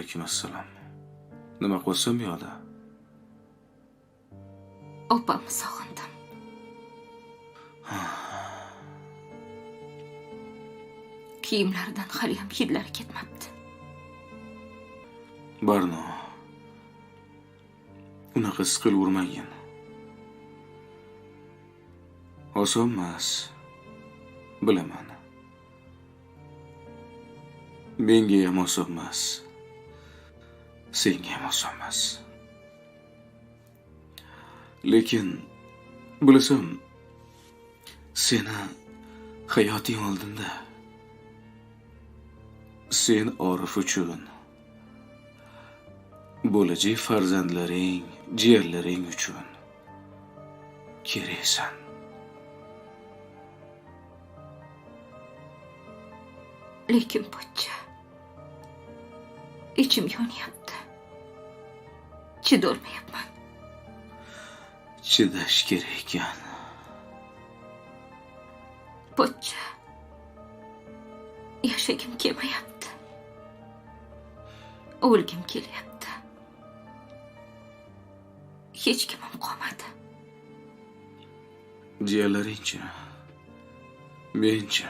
Alaykum assalom. Nima qilsam yo'da? Opamni sog'indim. Kiyimlaridan haliyam hidlari ketmabdi. Barno. Unaqa siqilavermagin. Oson emas. Bilaman. Menga ham oson emas. Senga ham oson emas. Lekin bilasam, seni hayoting oldinda. Sen Orif uchun, bo'lajak farzandlaring, jiyanlaring uchun keraksan. Lekin pochcha, ichim yonyapti. Chidolmayapman. Chidash kerak ekan. Pochcha, yashagim kelmayapti. O'lgim kelyapti. Hech kimim qolmadi. Jiyanlaringchi, menchi,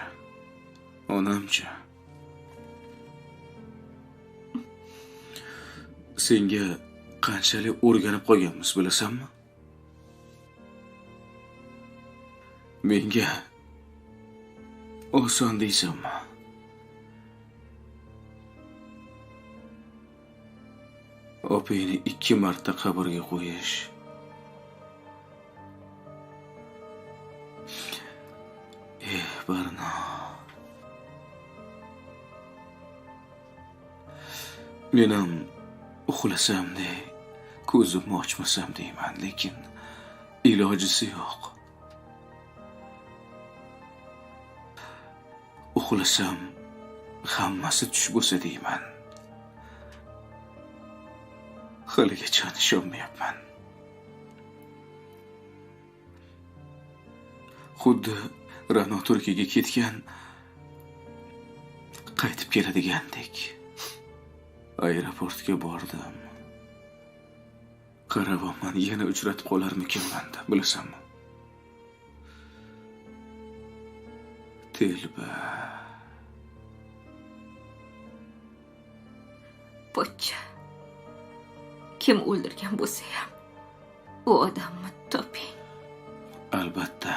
onamchi. Senga qanchalik o'rganib qolganmiz bilasanmi? Menga oson deysanmi? Opangni 2 marta qabrga qo'yish. Barno. Men ham uxlasam-da, ko'zimni ochmasam deyman, lekin ilojisi yo'q. Uxlasam hammasi tush bo'lsa deyman. Haligacha ishonmayapman. Xuddi Ra'no Turkiyaga ketgan, qaytib keladigandek. Aeroportga bordim. Qaravonman, yana uchratib qolarmikinman deb, bilasanmi? Telba. Pochcha, kim o'ldirgan bo'lsa ham, u odamni toping. Albatta.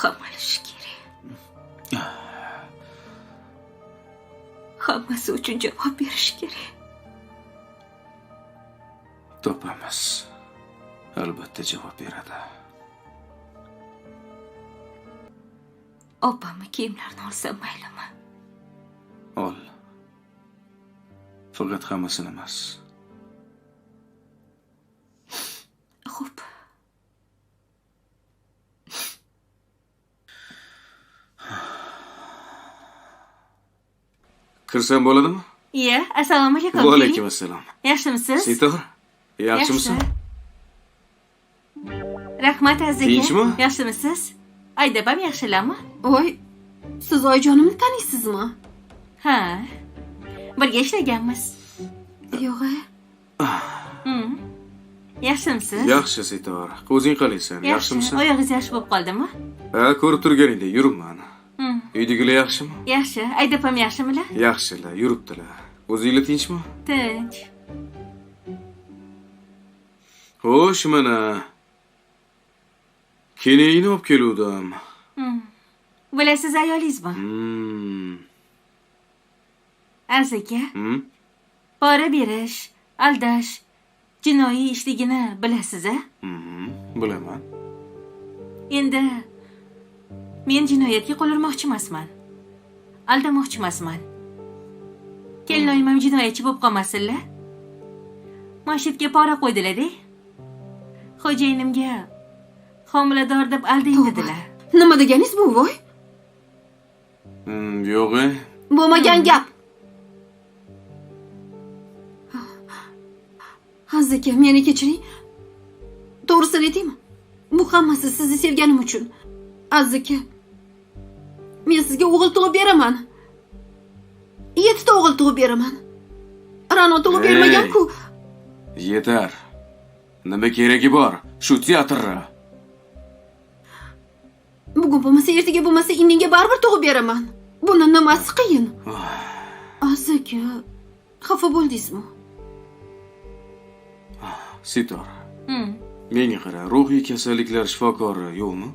Qamalishi kerak. Hammasi uchun javob berish kerak. Topamiz. Albatta javob beradi. Opamni kiyimlarini olsam maylimi? Ol. Faqat hammasini emas. Xo'p. Kirsam bo'ladimi? Iya, assalomu alaykum. Va alaykum assalom. Yaxshimisiz? Sito, yaxshimisan? Rahmat aziga. Tinchmi? Yaxshimisiz? Aydabam yaxshilarmi? Voy, siz oyijonimni taniysizmi? Ha. Birga ishlaganmiz. Yo'q-a. Yaxshimisiz? Yaxshi, Sitor. O'zing qalaysan? Yaxshimisan? Oyog'ingiz yaxshi bo'lib qoldimi? Ha, ko'rib turganingdek yuribman. Uydagilar yaxshimi? Yaxshi. Aydapam yaxshimilar? Yaxshilar, yuribdilar. O'zinglar tinchmi? Tinch. Xo'sh, mana kenayni olib keluvdim. Bilasiz ayolingizmi? Aziga. Pora berish, aldash, jinoiy ishligini bilasiz-a? Bilaman. Endi men jinoyatga qo'l urmoqchi emasman. Aldamoqchi emasman. Kelinoyim ham jinoyatchi bo'lib qolmasinlar. Mashitga pora qo'ydilar-da. Xo'jayinimga homilador deb aldang dedilar. Nima deganingiz bu, voy? Yo'q-e. Bo'lmagan gap. Aziga, meni kechiring. To'g'risini aytaymi? Bu hammasi sizni sevganim uchun. Aziga, men sizga o'g'il tug'ib beraman. yettita o'g'il tug'ib beraman. Ra'no tug'ib bermagan-ku. Yetar. Nima keragi bor? Shu teatrra. Bugun bo'lmasa, ertaga bo'lmasa, indinga baribir tug'ib beraman. Buni nimasi qiyin? Aka, xafa bo'ldingizmi? Sitor. Menga qara, ruhiy kasalliklar shifokori yo'qmi?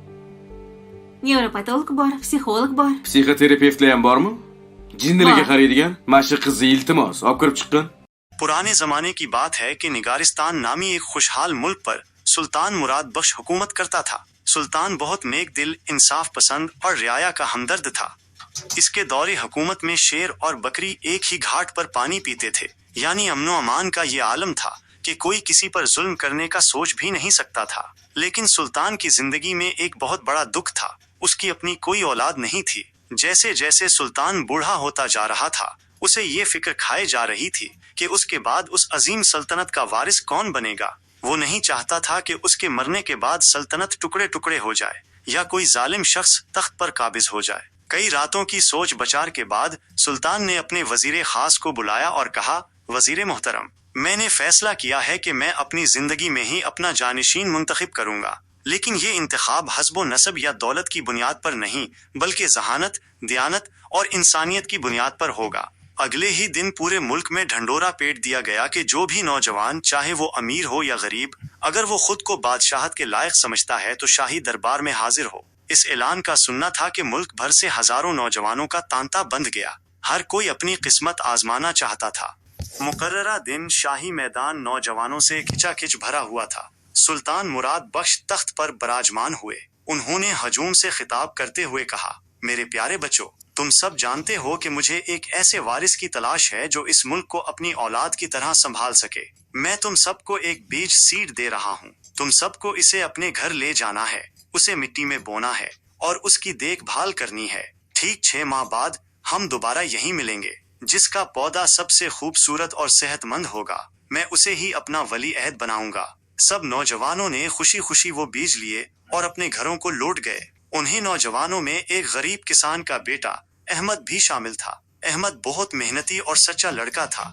Nevropatolog bor, psixolog bor. Psixoterapevtlar ham bormi? Jinnilarga Bor. qaraydigan mashq qizni iltimos, olib kirib chiqqin. पुराने जमाने की बात है कि निगारिस्तान नामी एक खुशहाल मुल्क पर सुल्तान मुराद बख्श हुकूमत करता था। सुल्तान बहुत नेक दिल, इंसाफ पसंद और रियाया का हमदर्द था। इसके दौरे हुकूमत में शेर और बकरी एक ही घाट पर पानी पीते थे। यानी अमनो अमान का ये आलम था कि कोई किसी पर जुल्म करने का सोच भी नहीं सकता था। लेकिन सुल्तान की जिंदगी में एक बहुत बड़ा दुख था। उसकी अपनी कोई औलाद नहीं थी। जैसे जैसे सुल्तान बूढ़ा होता जा रहा था, उसे ये फिक्र खाए जा रही थी कि उसके बाद उस अजीम सल्तनत का वारिस कौन बनेगा। वो नहीं चाहता था कि उसके मरने के बाद सल्तनत टुकड़े टुकड़े हो जाए या कोई जालिम शख्स तख्त पर काबिज हो जाए। कई रातों की सोच बचार के बाद सुल्तान ने अपने वजीर खास को बुलाया और कहा, वजीर मोहतरम, मैंने फैसला किया है कि मैं अपनी जिंदगी में ही अपना जानिशीन मुंतखब करूंगा। लेकिन ये इंतखाब हस्बो नसब या दौलत की बुनियाद पर नहीं, बल्कि जहानत, दियानत और इंसानियत की बुनियाद पर होगा। अगले ही दिन पूरे मुल्क में ढंडोरा पेट दिया गया कि जो भी नौजवान, चाहे वो अमीर हो या गरीब, अगर वो खुद को बादशाहत के लायक समझता है तो शाही दरबार में हाजिर हो। इस ऐलान का सुनना था कि मुल्क भर से हजारों नौजवानों का तांता बंध गया। हर कोई अपनी किस्मत आजमाना चाहता था। मुकर्ररा दिन शाही मैदान नौजवानों से खिंचाखिंच भरा हुआ था। सुल्तान मुराद बख्श तख्त पर बराजमान हुए। उन्होंने हजूम से खिताब करते हुए कहा, मेरे प्यारे बच्चों, तुम सब जानते हो कि मुझे एक ऐसे वारिस की तलाश है जो इस मुल्क को अपनी औलाद की तरह संभाल सके। मैं तुम सबको एक बीज सीड दे रहा हूँ। तुम सबको इसे अपने घर ले जाना है, उसे मिट्टी में बोना है और उसकी देखभाल करनी है। ठीक 6 माह बाद हम दोबारा यहीं मिलेंगे। जिसका पौधा सबसे खूबसूरत और सेहतमंद होगा, मैं उसे ही अपना वली अहद बनाऊंगा। सब नौजवानों ने खुशी खुशी वो बीज लिए और अपने घरों को लौट गए। उन्हीं नौजवानों में एक गरीब किसान का बेटा अहमद भी शामिल था। अहमद बहुत मेहनती और सच्चा लड़का था।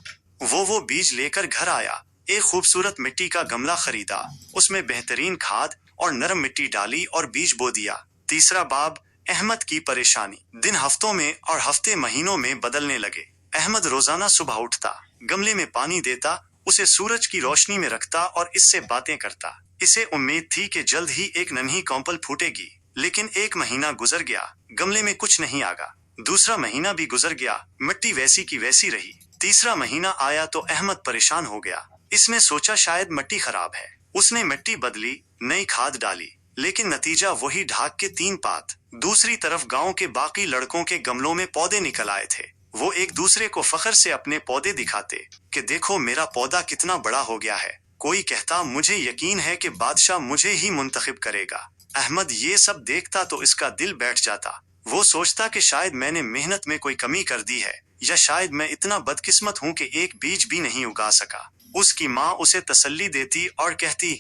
वो बीज लेकर घर आया। एक खूबसूरत मिट्टी का गमला खरीदा, उसमें बेहतरीन खाद और नरम मिट्टी डाली और बीज बो दिया। तीसरा बाब, अहमद की परेशानी। दिन हफ्तों में और हफ्ते महीनों में बदलने लगे। अहमद रोजाना सुबह उठता, गमले में पानी देता, उसे सूरज की रोशनी में रखता और इससे बातें करता। इसे उम्मीद थी कि जल्द ही एक नन्ही कौंपल फूटेगी। लेकिन 1 महीना गुजर गया, गमले में कुछ नहीं आगा। दूसरा महीना भी गुजर गया, मिट्टी वैसी की वैसी रही। तीसरा महीना आया तो अहमद परेशान हो गया। इसने सोचा शायद मिट्टी खराब है। उसने मिट्टी बदली, नई खाद डाली, लेकिन नतीजा वही ढाक के 3 पात। दूसरी तरफ गांव के बाकी लड़कों के गमलों में पौधे निकल आए थे। वो एक दूसरे को फख्र से अपने पौधे दिखाते कि देखो मेरा पौधा कितना बड़ा हो गया है। कोई कहता, मुझे यकीन है कि बादशाह मुझे ही मुंतखब करेगा। अहमद ये सब देखता तो इसका दिल बैठ जाता। वो सोचता कि शायद मैंने मेहनत में कोई कमी कर दी है, या शायद मैं इतना बदकिस्मत हूँ कि एक बीज भी नहीं उगा सका। उसकी माँ उसे तसल्ली देती और कहती,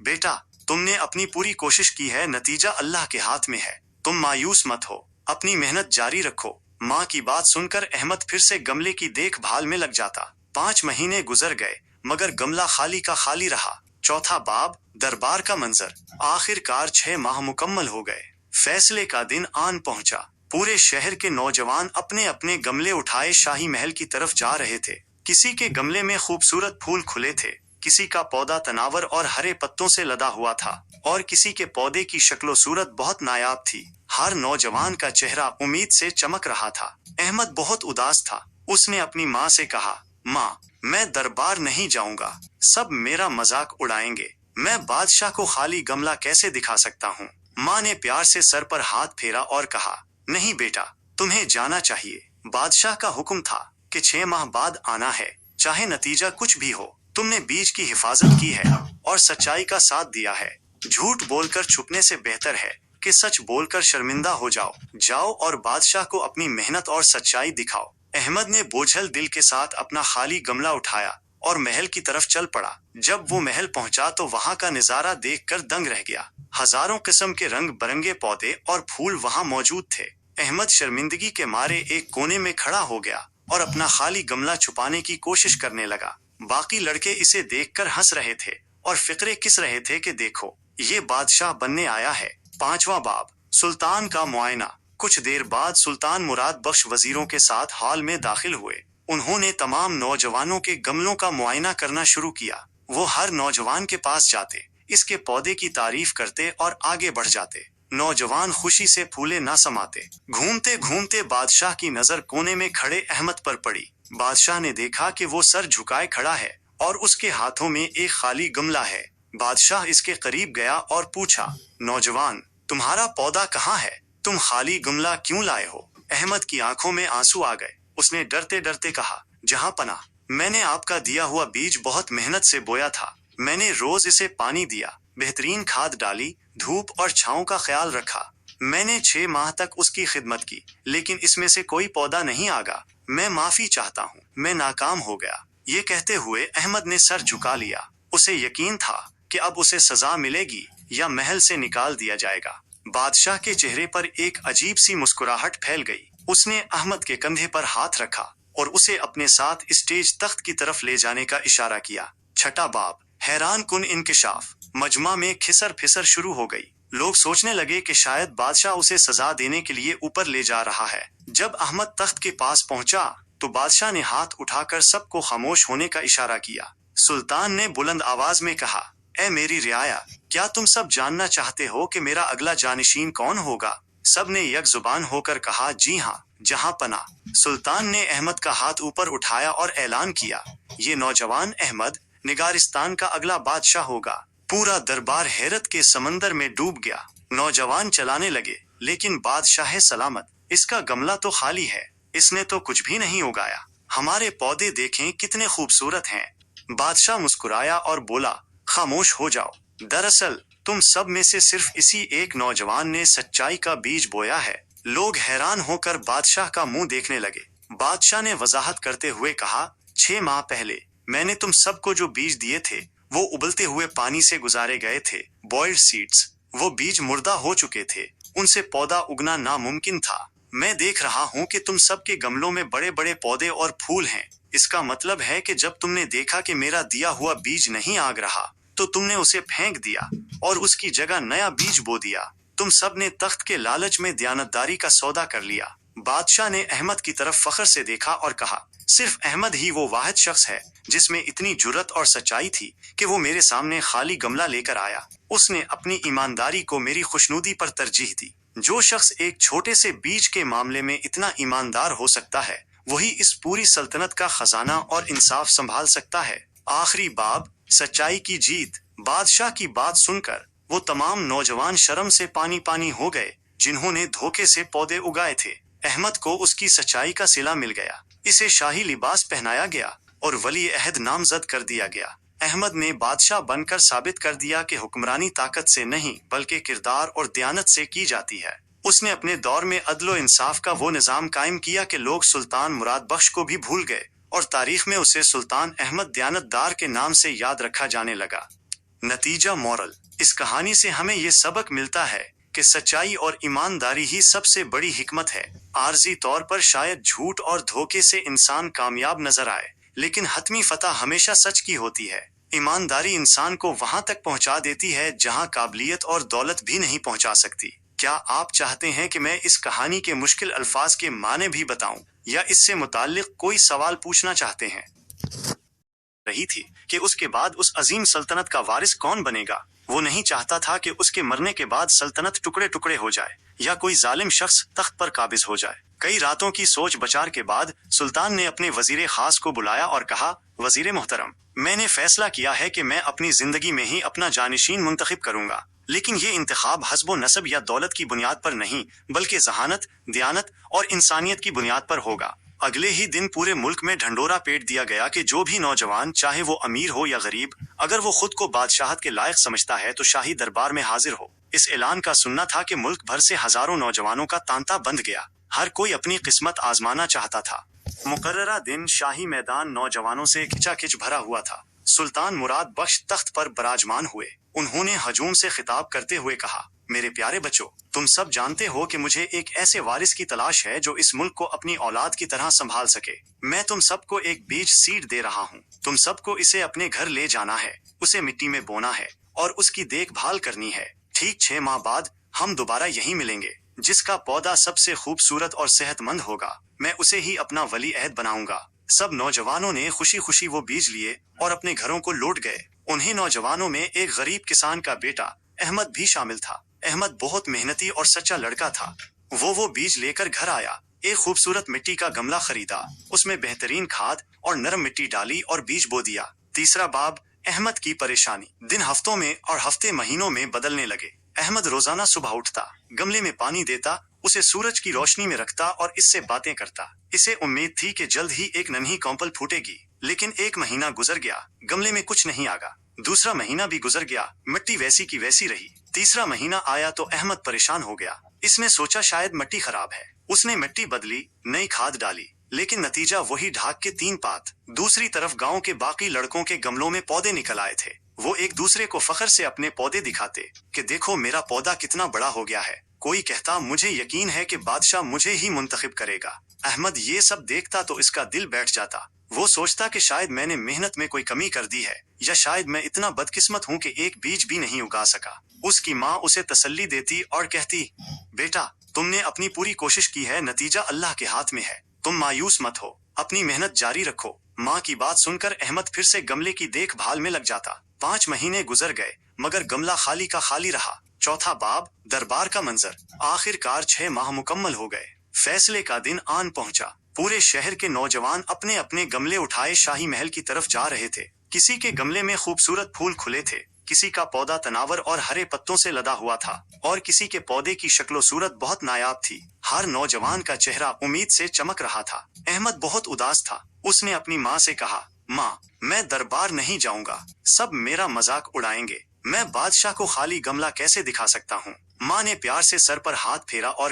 बेटा तुमने अपनी पूरी कोशिश की है, नतीजा अल्लाह के हाथ में है। तुम मायूस मत हो, अपनी मेहनत जारी रखो। माँ की बात सुनकर अहमद फिर से गमले की देखभाल में लग जाता। 5 महीने गुजर गए, मगर गमला खाली का खाली रहा। चौथा बाब, दरबार का मंजर। आखिरकार 6 माह मुकम्मल हो गए। फैसले का दिन आन पहुंचा। पूरे शहर के नौजवान अपने अपने गमले उठाए शाही महल की तरफ जा रहे थे। किसी के गमले में खूबसूरत फूल खुले थे, किसी का पौधा तनावर और हरे पत्तों से लदा हुआ था, और किसी के पौधे की शक्लो सूरत बहुत नायाब थी। हर नौजवान का चेहरा उम्मीद से चमक रहा था। अहमद बहुत उदास था। उसने अपनी माँ से कहा, माँ मैं दरबार नहीं जाऊंगा, सब मेरा मजाक उड़ाएंगे। मैं बादशाह को खाली गमला कैसे दिखा सकता हूँ। माँ ने प्यार से सर पर हाथ फेरा और कहा, नहीं बेटा, तुम्हें जाना चाहिए। बादशाह का हुक्म था कि 6 माह बाद आना है, चाहे नतीजा कुछ भी हो। तुमने बीज की हिफाजत की है और सच्चाई का साथ दिया है। झूठ बोलकर छुपने से बेहतर है कि सच बोलकर शर्मिंदा हो जाओ। जाओ और बादशाह को अपनी मेहनत और सच्चाई दिखाओ। अहमद ने बोझल दिल के साथ अपना खाली गमला उठाया और महल की तरफ चल पड़ा। जब वो महल पहुंचा तो वहां का नजारा देखकर दंग रह गया। हजारों किस्म के रंग बिरंगे पौधे और फूल वहां मौजूद थे। अहमद शर्मिंदगी के मारे एक कोने में खड़ा हो गया और अपना खाली गमला छुपाने की कोशिश करने लगा। बाकी लड़के इसे देखकर हंस रहे थे और फिक्रे किस रहे थे कि देखो ये बादशाह बनने आया है। 5वां बाब, सुल्तान का मुआयना। कुछ देर बाद सुल्तान मुराद बख्श वजीरों के साथ हॉल में दाखिल हुए। उन्होंने तमाम नौजवानों के गमलों का मुआयना करना शुरू किया। वो हर नौजवान के पास जाते, इसके पौधे की तारीफ करते और आगे बढ़ जाते। नौजवान खुशी से फूले ना समाते। घूमते घूमते बादशाह की नजर कोने में खड़े अहमद पर पड़ी। बादशाह ने देखा कि वो सर झुकाए खड़ा है और उसके हाथों में एक खाली गमला है। बादशाह इसके करीब गया और पूछा, नौजवान, तुम्हारा पौधा कहाँ है? तुम खाली गमला क्यों लाए हो? अहमद की आंखों में आंसू आ गए। उसने डरते डरते कहा, जहां पना, मैंने आपका दिया हुआ बीज बहुत मेहनत से बोया था। मैंने रोज इसे पानी दिया, बेहतरीन खाद डाली, धूप और छांव का ख्याल रखा। मैंने 6 माह तक उसकी खिदमत की, लेकिन इसमें से कोई पौधा नहीं आगा। मैं माफी चाहता हूँ, मैं नाकाम हो गया। ये कहते हुए अहमद ने सर झुका लिया। उसे यकीन था कि अब उसे सजा मिलेगी या महल से निकाल दिया जाएगा। बादशाह के चेहरे पर एक अजीब सी मुस्कुराहट फैल गई। उसने अहमद के कंधे पर हाथ रखा और उसे अपने साथ स्टेज तख्त की तरफ ले जाने का इशारा किया। 6वां बाब, हैरान कुन इंकिशाफ। मजमा में खिसर फिसर शुरू हो गई। लोग सोचने लगे कि शायद बादशाह उसे सजा देने के लिए ऊपर ले जा रहा है। जब अहमद तख्त के पास पहुंचा तो बादशाह ने हाथ उठाकर सबको खामोश होने का इशारा किया। सुल्तान ने बुलंद आवाज में कहा, ए मेरी रियाया, क्या तुम सब जानना चाहते हो कि मेरा अगला जानिशीन कौन होगा? सब ने एक जुबान होकर कहा, जी हाँ, जहां पना। सुल्तान ने अहमद का हाथ ऊपर उठाया और ऐलान किया, ये नौजवान अहमद निगारिस्तान का अगला बादशाह होगा। पूरा दरबार हैरत के समंदर में डूब गया। नौजवान चलाने लगे, लेकिन बादशाह सलामत, इसका गमला तो खाली है, इसने तो कुछ भी नहीं उगाया। हमारे पौधे देखें कितने खूबसूरत हैं। बादशाह मुस्कुराया और बोला, खामोश हो जाओ। दरअसल तुम सब में से सिर्फ इसी एक नौजवान ने सच्चाई का बीज बोया है। लोग हैरान होकर बादशाह का मुंह देखने लगे। बादशाह ने वजाहत करते हुए कहा, 6 माह पहले मैंने तुम सबको जो बीज दिए थे वो उबलते हुए पानी से गुजारे गए थे, बॉइल्ड सीड्स। वो बीज मुर्दा हो चुके थे, उनसे पौधा उगना नामुमकिन था। मैं देख रहा हूँ कि तुम सबके गमलों में बड़े बड़े पौधे और फूल हैं। इसका मतलब है कि जब तुमने देखा कि मेरा दिया हुआ बीज नहीं आग रहा तो तुमने उसे फेंक दिया और उसकी जगह नया बीज बो दिया। तुम सब ने तख्त के लालच में दयानतदारी का सौदा कर लिया। बादशाह ने अहमद की तरफ फख्र से देखा और कहा, सिर्फ अहमद ही वो वाहिद शख्स है जिसमें इतनी जुर्रत और सच्चाई थी कि वो मेरे सामने खाली गमला लेकर आया। उसने अपनी ईमानदारी को मेरी खुशनुदी पर तरजीह दी। जो शख्स एक छोटे से बीज के मामले में इतना ईमानदार हो सकता है, वही इस पूरी सल्तनत का खजाना और इंसाफ संभाल सकता है। आखिरी बाब, सच्चाई की जीत। बादशाह की बात सुनकर वो तमाम नौजवान शर्म से पानी पानी हो गए जिन्होंने धोखे से पौधे उगाए थे। अहमद को उसकी सच्चाई का सिला मिल गया। इसे शाही लिबास पहनाया गया और वली अहद नामजद कर दिया गया। अहमद ने बादशाह बनकर साबित कर दिया कि हुक्मरानी ताकत से नहीं बल्कि किरदार और दयानत से की जाती है। उसने अपने दौर में अदलो इंसाफ का वो निजाम कायम किया कि लोग सुल्तान मुराद बख्श को भी भूल गए और तारीख में उसे सुल्तान अहमद दयानतदार के नाम से याद रखा जाने लगा। नतीजा मोरल, इस कहानी से हमें ये सबक मिलता है कि सच्चाई और ईमानदारी ही सबसे बड़ी हिकमत है। आर्जी तौर पर शायद झूठ और धोखे से इंसान कामयाब नजर आए, लेकिन हतमी फतह हमेशा सच की होती है। ईमानदारी इंसान को वहां तक पहुंचा देती है जहां काबिलियत और दौलत भी नहीं पहुंचा सकती। क्या आप चाहते हैं कि मैं इस कहानी के मुश्किल अल्फाज के माने भी बताऊं या इससे मुताल्लिक कोई सवाल पूछना चाहते हैं? रही थी कि उसके बाद उस अजीम सल्तनत का वारिस कौन बनेगा। वो नहीं चाहता था कि उसके मरने के बाद सल्तनत टुकड़े टुकड़े हो जाए या कोई जालिम शख्स तख्त पर काबिज हो जाए। कई रातों की सोच विचार के बाद सुल्तान ने अपने वजीर खास को बुलाया और कहा, वजीर मोहतरम, मैंने फैसला किया है कि मैं अपनी जिंदगी में ही अपना जानिशीन मुंतखब करूंगा, लेकिन ये इंतखाब हस्बो नसब या दौलत की बुनियाद पर नहीं बल्कि जहानत, दयानत और इंसानियत की बुनियाद पर होगा। अगले ही दिन पूरे मुल्क में ढंडोरा पेट दिया गया कि जो भी नौजवान, चाहे वो अमीर हो या गरीब, अगर वो खुद को बादशाहत के लायक समझता है तो शाही दरबार में हाजिर हो। इस ऐलान का सुनना था कि मुल्क भर से हजारों नौजवानों का तांता बंध गया। हर कोई अपनी किस्मत आजमाना चाहता था। मुकर्ररा दिन शाही मैदान नौजवानों से खिंचाखिंच भरा हुआ था। सुल्तान मुराद बख्श तख्त पर बराजमान हुए। उन्होंने हजूम से खिताब करते हुए कहा, मेरे प्यारे बच्चों, तुम सब जानते हो कि मुझे एक ऐसे वारिस की तलाश है जो इस मुल्क को अपनी औलाद की तरह संभाल सके। मैं तुम सबको एक बीज सीड दे रहा हूँ। तुम सबको इसे अपने घर ले जाना है, उसे मिट्टी में बोना है और उसकी देखभाल करनी है। ठीक 6 माह बाद हम दोबारा यहीं मिलेंगे। जिसका पौधा सबसे खूबसूरत और सेहतमंद होगा, मैं उसे ही अपना वली अहद बनाऊंगा। सब नौजवानों ने खुशी खुशी वो बीज लिए और अपने घरों को लौट गए। उन्हीं नौजवानों में एक गरीब किसान का बेटा अहमद भी शामिल था। अहमद बहुत मेहनती और सच्चा लड़का था। वो बीज लेकर घर आया, एक खूबसूरत मिट्टी का गमला खरीदा, उसमें बेहतरीन खाद और नरम मिट्टी डाली और बीज बो दिया। तीसरा बाब, अहमद की परेशानी। दिन हफ्तों में और हफ्ते महीनों में बदलने लगे। अहमद रोजाना सुबह उठता, गमले में पानी देता, उसे सूरज की रोशनी में रखता और इससे बातें करता। इसे उम्मीद थी कि जल्द ही एक नन्ही कौंपल फूटेगी, लेकिन 1 महीना गुजर गया, गमले में कुछ नहीं आगा। दूसरा महीना भी गुजर गया, मिट्टी वैसी की वैसी रही। तीसरा महीना आया तो अहमद परेशान हो गया। इसने सोचा शायद मिट्टी खराब है। उसने मिट्टी बदली, नई खाद डाली, लेकिन नतीजा वही ढाक के 3 पात। दूसरी तरफ गांव के बाकी लड़कों के गमलों में पौधे निकल आए थे। वो एक दूसरे को फख्र से अपने पौधे दिखाते कि देखो मेरा पौधा कितना बड़ा हो गया है। कोई कहता मुझे यकीन है कि बादशाह मुझे ही मुंतखब करेगा। अहमद ये सब देखता तो इसका दिल बैठ जाता। वो सोचता कि शायद मैंने मेहनत में कोई कमी कर दी है, या शायद मैं इतना बदकिस्मत हूँ कि एक बीज भी नहीं उगा सका। उसकी माँ उसे तसल्ली देती और कहती, बेटा तुमने अपनी पूरी कोशिश की है, नतीजा अल्लाह के हाथ में है, तुम मायूस मत हो, अपनी मेहनत जारी रखो। माँ की बात सुनकर अहमद फिर से गमले की देखभाल में लग जाता। 5 महीने गुजर गए, मगर गमला खाली का खाली रहा। चौथा बाब, दरबार का मंजर। आखिरकार 6 माह मुकम्मल हो गए। फैसले का दिन आन पहुंचा। पूरे शहर के नौजवान अपने अपने गमले उठाए शाही महल की तरफ जा रहे थे। किसी के गमले में खूबसूरत फूल खुले थे, किसी का पौधा तनावर और हरे पत्तों से लदा हुआ था, और किसी के पौधे की शक्लो सूरत बहुत नायाब थी। हर नौजवान का चेहरा उम्मीद से चमक रहा था। अहमद बहुत उदास था। उसने अपनी माँ से कहा, माँ मैं दरबार नहीं जाऊंगा, सब मेरा मजाक उड़ाएंगे। मैं बादशाह को खाली गमला कैसे दिखा सकता हूँ। माँ ने प्यार से सर पर हाथ फेरा और